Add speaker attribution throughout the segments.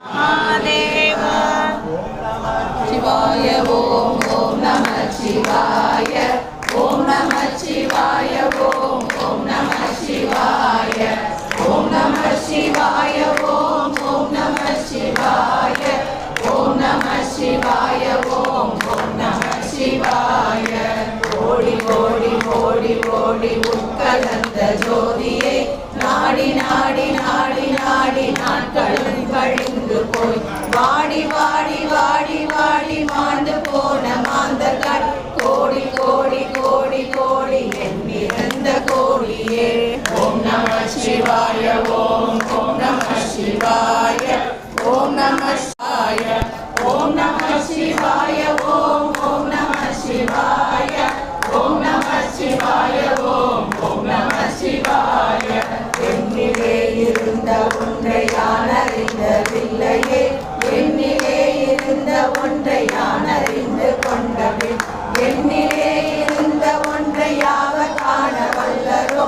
Speaker 1: महादेव
Speaker 2: शिवाय ओम ओम नमः शिवाय ओम नमः शिवाय ओम ओम नमः शिवाय ओम नमः शिवाय ओम ओम नमः शिवाय ओम नमः शिवाय ओम ओम नमः शिवाय ओडी ओडी ओडी ओडी உட்கலந்த ஜோதியை நாடி நாடி நாடி நாடி நாட்களும் கழிந்து போய் வாடி வாடி வாடி வாடி மாண்டு போன மாந்தர்கள் கோடி கோடி கோடி கோடி எண்ணிறந்த கோடியே ஓம் நம சிவாய ஓம் ஓம் நம சிவாய ஓம் நம சிவாய ஓம் நம சிவாய ஓம் ஓம் நம சிவாய ஓம் நம சிவாய ஓம் ஓம் நம சிவாய என்னிலே இருந்த ஒன்றை நான் அறிந்ததில்லையே என்னிலே இருந்த ஒன்றை நான் அறிந்து கொண்டபின் என்னிலே இருந்த ஒன்றை யாவர் காண வல்லரோ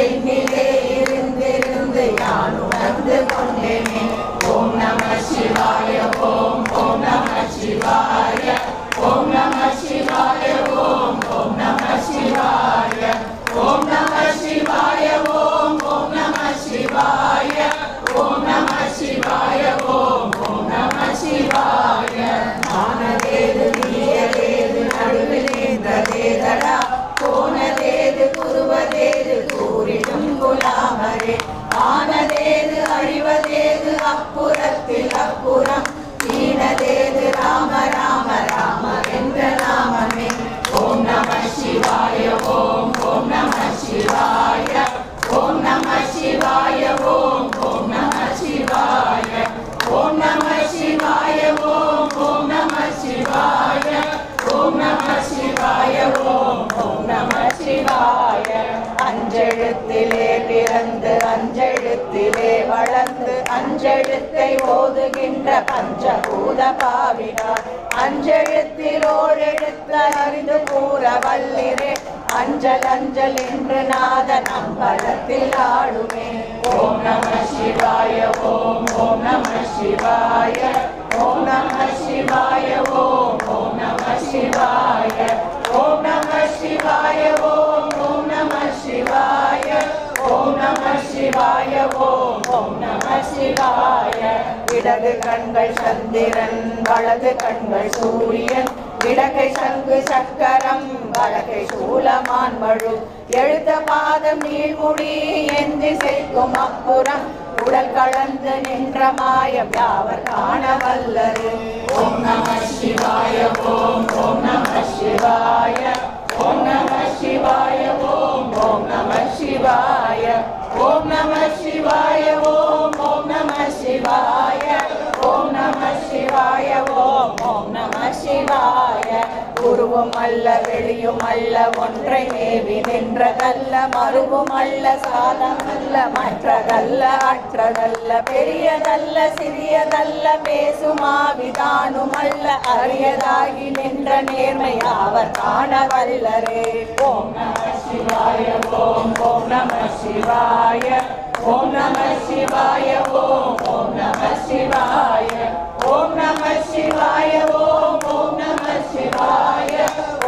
Speaker 2: என்னிலே இருந்திருந்து யான் உணர்ந்து கொண்டேனே ஓம் நம சிவாய ஓம் ஓம் நம சிவாய ஓம் நம சிவாய ஓம் ஓம் நம சிவாய ஓம் நம சிவாய ஓம் ஓம் நம சிவாய ஓம் நம சிவாய ஓம் ஓம் நம சிவாய ஆனதேது நீயதேது நடுவிலேந்ததேதடா போனதேது குருவதேது கூறிடும் குலாமரே ஆனதேது அழிவதேது அப்புறத்தில் அப்புறம் ஈனதேது ராம ராம ராம என்ற நாமமே ஓம் நம சிவாய ஓம் ஓம் நம சிவாய ஓம் நம சிவாய ஓம் ஓம் நம சிவாய ஓம் நம சிவாய ஓம் ஓம் நம சிவாய ஓம் நம சிவாய ஓம் ஓம் நம சிவாய அஞ்செழுத்திலே பிறந்து அஞ்செழுத்திலே வளர்ந்து அஞ்செழுத்தை ஓதுகின்ற பஞ்சபூத பாவினார் அஞ்செழுத்தில் ஓரெழுத்து அறிந்து கூற வல்லிரே அஞ்சல் அஞ்சல் என்று நாதன் அம்பலத்தில் ஆடுமே ஓம் நம சிவாய ஓம் ஓம் நம சிவாய ஓம் நம சிவாய ஓம் ஓம் நம சிவாய ஓம் நம சிவாய ஓம் ஓம் நம சிவாய ஓம் நம சிவாய ஓம் ஓம் நம சிவாய இடது கண்கள் சந்திரன் வலது கண்கள் சூரியன் இடகை சங்கு சக்கரம் வலகை சூலமான் மழு எழுத பாதம் நீள்முடி எந்தி செய்கும் அப்புறம் உடல் கலந்து நின்ற மாயம் யாவர் காண வல்லரு ஓம் நம சிவாய ஓம் ஓம் நம சிவாய ஓம் நம சிவாய ஓம் ஓம் நம சிவாய ஓம் நம சிவாய ஓம் ஓம் நம சிவாய ஓம் நம சிவாய ஓம் ஓம் நம சிவாய உருவும் அல்ல வெளியும் அல்ல ஒன்றை மேவி நின்றதல்ல மறுவும் அல்ல சாதம் அல்ல மற்றதல்ல அற்றதல்ல பெரியதல்ல சிறியதல்ல பேசுமாவிதானும் அல்ல அரியதாகி நின்ற நேர்மை அவர் காண வல்லரே ஓம் நம சிவாய ஓம் ஓம் நம சிவாய ஓம் நம சிவாய ஓம் ஓம் நம சிவாய ஓம் நம சிவாய ஓம் ஓம் நம சிவாய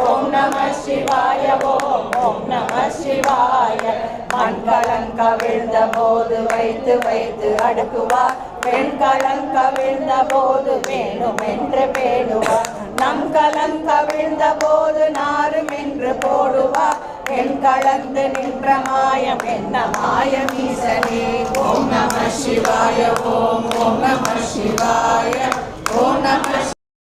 Speaker 2: ஓம் நம சிவாய ஓம் ஓம் நம சிவாய மண்கலன் கவிழ்ந்த போது வைத்து வைத்து அடுக்குவார் பெண் கலன் கவிழ்ந்த போது வேணும் என்று பேணுவார் நம் கலன் கவிழ்ந்த போது நாரும் என்று போடுவார் என் கலந்து நின்ற மாயம் என்ன மாயம் ஈசனே ஓம் நம சிவாய ஓம் ஓம் நம சிவாய ஓம் நம